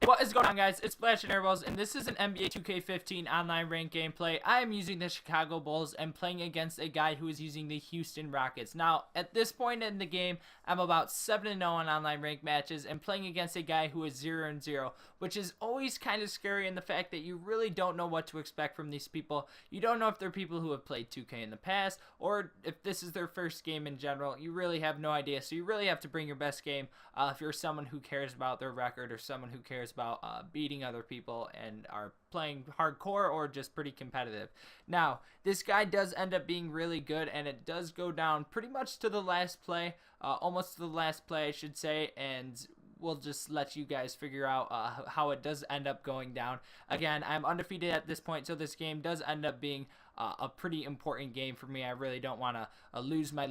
What is going on, guys? It's Flash and Airballs, and this is an NBA 2K15 online ranked gameplay. I am using the Chicago Bulls and playing against a guy who is using the Houston Rockets. Now, at this point in the game, I'm about 7-0 in online ranked matches and playing against a guy who is 0-0, which is always kind of scary in the fact that you really don't know what to expect from these people. You don't know if they're people who have played 2K in the past, or if this is their first game in general. You really have no idea, so you really have to bring your best game if you're someone who cares about their record or someone who cares about beating other people and are playing hardcore or just pretty competitive. Now, this guy does end up being really good, and it does go down pretty much to the last play, almost to the last play, I should say, and we'll just let you guys figure out how it does end up going down. Again, I'm undefeated at this point, so this game does end up being a pretty important game for me. I really don't want to lose my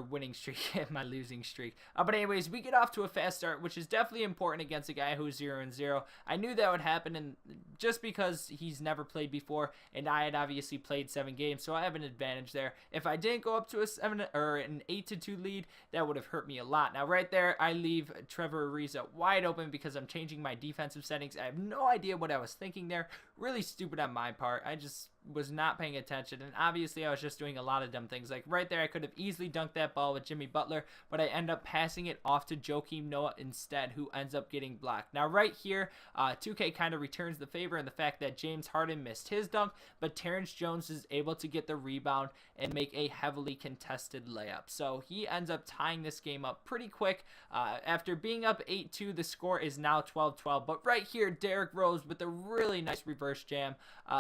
winning streak, my losing streak. But anyways, we get off to a fast start, which is definitely important against a guy who's 0-0. I knew that would happen, and just because he's never played before, and I had obviously played 7 games, so I have an advantage there. If I didn't go up to an 8-2 lead, that would have hurt me a lot. Now, right there, I leave Trevor Ariza wide open because I'm changing my defensive settings. I have no idea what I was thinking there. Really stupid on my part. I just was not paying attention, and obviously I was just doing a lot of dumb things. Like right there, I could have easily dunked that ball with Jimmy Butler, but I end up passing it off to Joakim Noah instead, who ends up getting blocked. Now right here, 2K kind of returns the favor in the fact that James Harden missed his dunk, but Terrence Jones is able to get the rebound and make a heavily contested layup. So he ends up tying this game up pretty quick. After being up 8-2, the score is now 12-12, but right here, Derrick Rose with a really nice reverse jam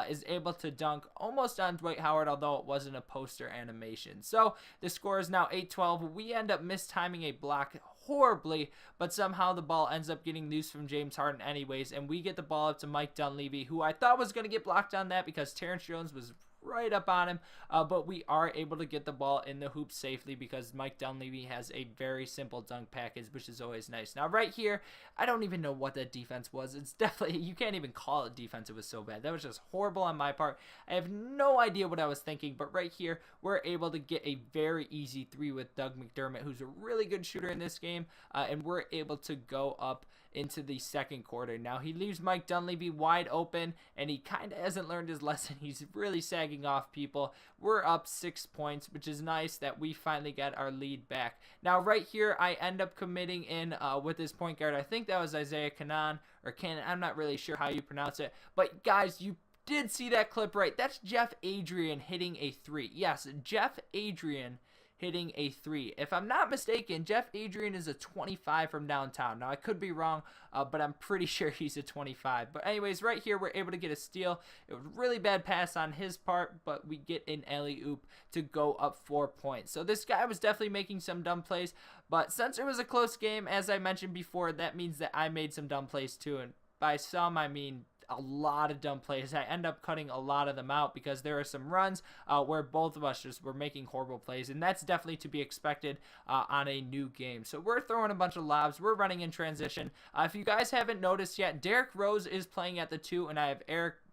is able to dunk almost on Dwight Howard, although it wasn't a poster animation. So the score is now 8-12. We end up mistiming a block horribly, but somehow the ball ends up getting loose from James Harden anyways, and we get the ball up to Mike Dunleavy, who I thought was going to get blocked on that because Terrence Jones was right up on him, but we are able to get the ball in the hoop safely because Mike Dunleavy has a very simple dunk package, which is always nice. Now right here, I don't even know what that defense was. It's definitely, you can't even call it defense. It was so bad. That was just horrible on my part. I have no idea what I was thinking, but right here, we're able to get a very easy 3 with Doug McDermott, who's a really good shooter in this game, and we're able to go up into the second quarter. Now he leaves Mike Dunleavy wide open, and he kind of hasn't learned his lesson. He's really sagging off people. We're up 6 points, which is nice that we finally got our lead back. Now right here, I end up committing in with this point guard. I think that was Isaiah Canaan or Cannon. I'm not really sure how you pronounce it, but guys, you did see that clip right. That's Jeff Adrian hitting a 3. Yes, Jeff Adrian hitting a 3. If I'm not mistaken, Jeff Adrian is a 25 from downtown. Now, I could be wrong, but I'm pretty sure he's a 25. But anyways, right here, we're able to get a steal. It was a really bad pass on his part, but we get an alley-oop to go up 4 points. So this guy was definitely making some dumb plays, but since it was a close game, as I mentioned before, that means that I made some dumb plays too. And by some, I mean a lot of dumb plays. I end up cutting a lot of them out because there are some runs where both of us just were making horrible plays, and that's definitely to be expected on a new game. So we're throwing a bunch of lobs. We're running in transition. If you guys haven't noticed yet, Derrick Rose is playing at the 2, and I have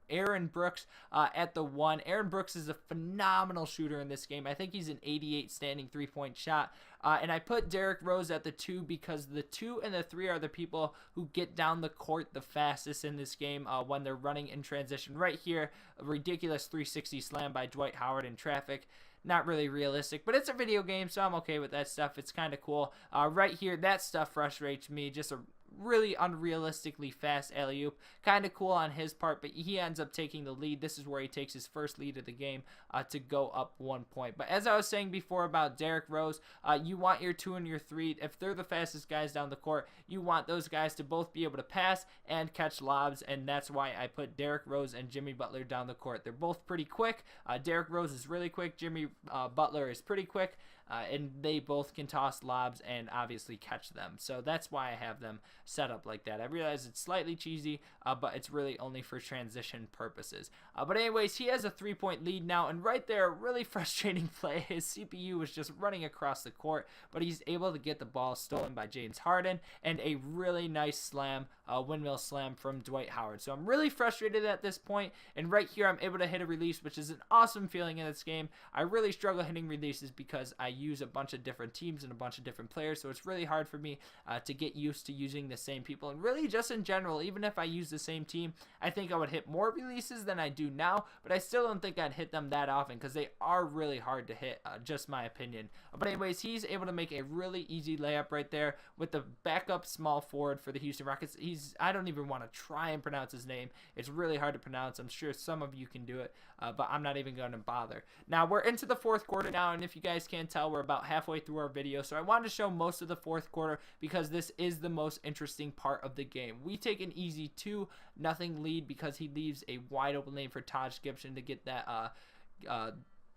Aaron Brooks at the 1. Aaron Brooks is a phenomenal shooter in this game. I think he's an 88 standing 3-point shot. And I put Derrick Rose at the 2 because the 2 and the 3 are the people who get down the court the fastest in this game when they're running in transition. Right here, a ridiculous 360 slam by Dwight Howard in traffic. Not really realistic, but it's a video game, so I'm okay with that stuff. It's kind of cool. Right here, that stuff frustrates me. Just a really unrealistically fast alley-oop. Kind of cool on his part, but he ends up taking the lead. This is where he takes his first lead of the game to go up 1 point. But as I was saying before about Derrick Rose, you want your 2 and your 3. If they're the fastest guys down the court, you want those guys to both be able to pass and catch lobs, and that's why I put Derrick Rose and Jimmy Butler down the court. They're both pretty quick. Derrick Rose is really quick. Jimmy Butler is pretty quick, and they both can toss lobs and obviously catch them. So that's why I have them set up like that. I realize it's slightly cheesy, but it's really only for transition purposes. But anyways, he has a 3-point lead now, and right there, really frustrating play. His CPU was just running across the court, but he's able to get the ball stolen by James Harden, and a really nice slam, windmill slam from Dwight Howard. So I'm really frustrated at this point, and right here, I'm able to hit a release, which is an awesome feeling in this game. I really struggle hitting releases because I use a bunch of different teams and a bunch of different players, so it's really hard for me to get used to using the same people. And really just in general, even if I use the same team, I think I would hit more releases than I do now, but I still don't think I'd hit them that often because they are really hard to hit, just my opinion. But anyways, he's able to make a really easy layup right there with the backup small forward for the Houston Rockets. I don't even want to try and pronounce his name. It's really hard to pronounce. I'm sure some of you can do it, but I'm not even going to bother. Now, we're into the fourth quarter now, and if you guys can't tell, we're about halfway through our video, so I wanted to show most of the fourth quarter because this is the most interesting part of the game. We take an easy 2-0 lead because he leaves a wide open lane for Taj Gibson to get that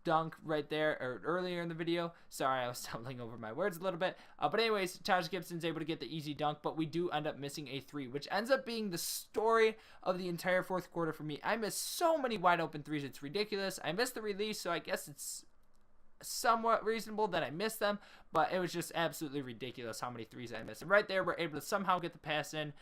dunk right there, or earlier in the video. Sorry, I was stumbling over my words a little bit. But anyways, Taj Gibson's able to get the easy dunk, but we do end up missing a 3, which ends up being the story of the entire fourth quarter for me. I missed so many wide open 3s, it's ridiculous. I missed the release, so I guess it's somewhat reasonable that I missed them, but it was just absolutely ridiculous how many 3s I missed. And right there, we're able to somehow get the pass in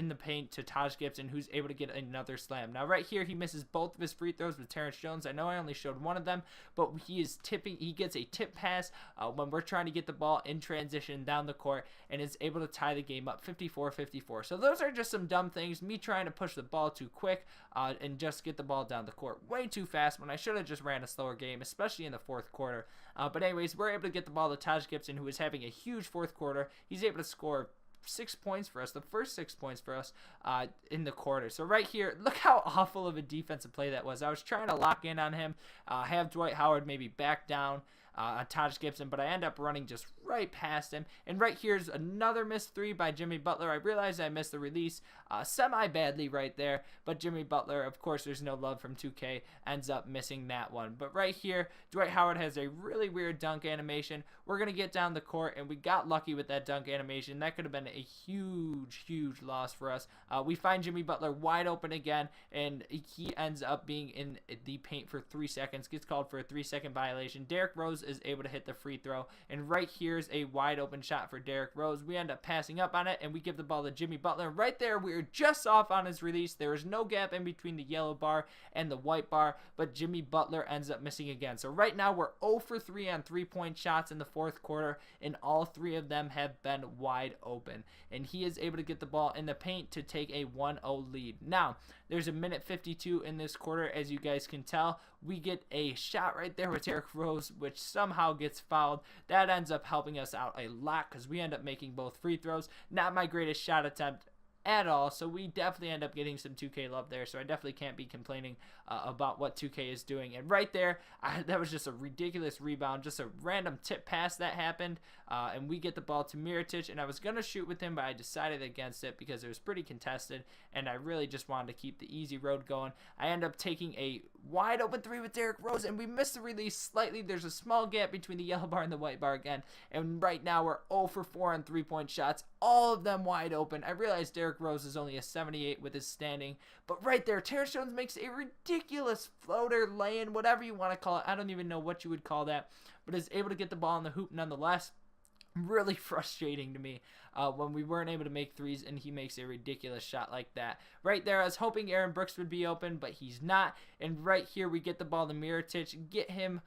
the paint to Taj Gibson, who's able to get another slam. Now right here, he misses both of his free throws with Terrence Jones. I know I only showed one of them, but he gets a tip pass when we're trying to get the ball in transition down the court, and is able to tie the game up 54-54. So those are just some dumb things, me trying to push the ball too quick and just get the ball down the court way too fast when I should have just ran a slower game, especially in the fourth quarter. But anyways, we're able to get the ball to Taj Gibson, who is having a huge fourth quarter. He's able to score 6 points for us, the first 6 points for us in the quarter. So right here, look how awful of a defensive play that was. I was trying to lock in on him, have Dwight Howard maybe back down on Taj Gibson, but I end up running just right past him. And right here's another missed 3 by Jimmy Butler. I realized I missed the release semi-badly right there, but Jimmy Butler, of course, there's no love from 2K, ends up missing that one. But right here, Dwight Howard has a really weird dunk animation. We're going to get down the court, and we got lucky with that dunk animation. That could have been a huge, huge loss for us. We find Jimmy Butler wide open again, and he ends up being in the paint for 3 seconds, gets called for a 3-second violation. Derrick Rose is able to hit the free throw, and right here's a wide open shot for Derrick Rose. We end up passing up on it, and we give the ball to Jimmy Butler. Right there, we were just off on his release. There was no gap in between the yellow bar and the white bar, but Jimmy Butler ends up missing again. So right now, we're 0 for 3 on 3-point shots in the fourth quarter, and all 3 of them have been wide open, and he is able to get the ball in the paint to take a 1-0 lead. Now, there's a minute 52 in this quarter, as you guys can tell. We get a shot right there with Derrick Rose, which somehow gets fouled. That ends up helping us out a lot because we end up making both free throws. Not my greatest shot attempt at all, so we definitely end up getting some 2K love there, so I definitely can't be complaining about what 2K is doing. And right there, that was just a ridiculous rebound, just a random tip pass that happened, and we get the ball to Mirotic, and I was going to shoot with him, but I decided against it because it was pretty contested, and I really just wanted to keep the easy road going. I end up taking a wide open 3 with Derrick Rose, and we missed the release slightly. There's a small gap between the yellow bar and the white bar again, and right now we're 0 for 4 on 3-point shots, all of them wide open. I realized Derrick Rose is only a 78 with his standing, but right there, Terrence Jones makes a ridiculous floater, lay-in, whatever you want to call it. I don't even know what you would call that, but is able to get the ball in the hoop nonetheless. Really frustrating to me when we weren't able to make 3s and he makes a ridiculous shot like that. Right there, I was hoping Aaron Brooks would be open, but he's not. And right here, we get the ball to Mirotic, get him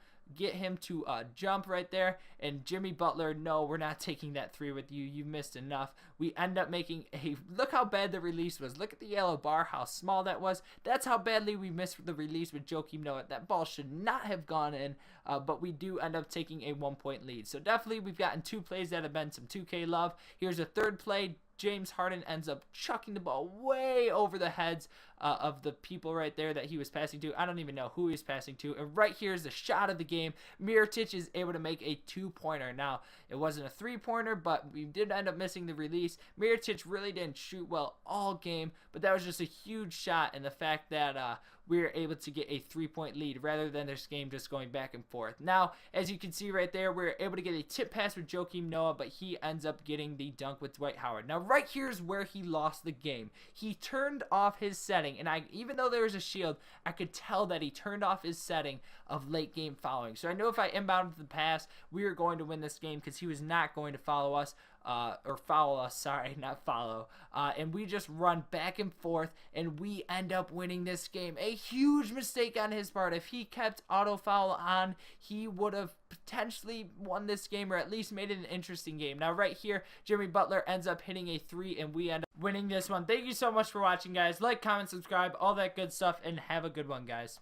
to jump right there, and Jimmy Butler, no, we're not taking that 3 with you. You missed enough. We end up making a, look how bad the release was. Look at the yellow bar, how small that was. That's how badly we missed the release with Joakim Noah. That ball should not have gone in, but we do end up taking a 1-point lead. So definitely we've gotten 2 plays that have been some 2K love. Here's a third play. James Harden ends up chucking the ball way over the heads of the people right there that he was passing to. I don't even know who he was passing to. And right here is the shot of the game. Mirotic is able to make a 2-pointer. Now, it wasn't a 3-pointer, but we did end up missing the release. Mirotic really didn't shoot well all game, but that was just a huge shot, and the fact that we were able to get a 3-point lead rather than this game just going back and forth. Now, as you can see right there, we were able to get a tip pass with Joakim Noah, but he ends up getting the dunk with Dwight Howard. Now, right here is where he lost the game. He turned off his setting, and even though there was a shield, I could tell that he turned off his setting of late game following. So I know if I inbounded the pass, we were going to win this game because he was not going to follow us. or foul us, sorry, not follow. And we just run back and forth, and we end up winning this game. A huge mistake on his part. If he kept auto foul on, he would have potentially won this game, or at least made it an interesting game. Now right here, Jimmy Butler ends up hitting a 3, and we end up winning this one. Thank you so much for watching, guys. Like, comment, subscribe, all that good stuff, and have a good one, guys.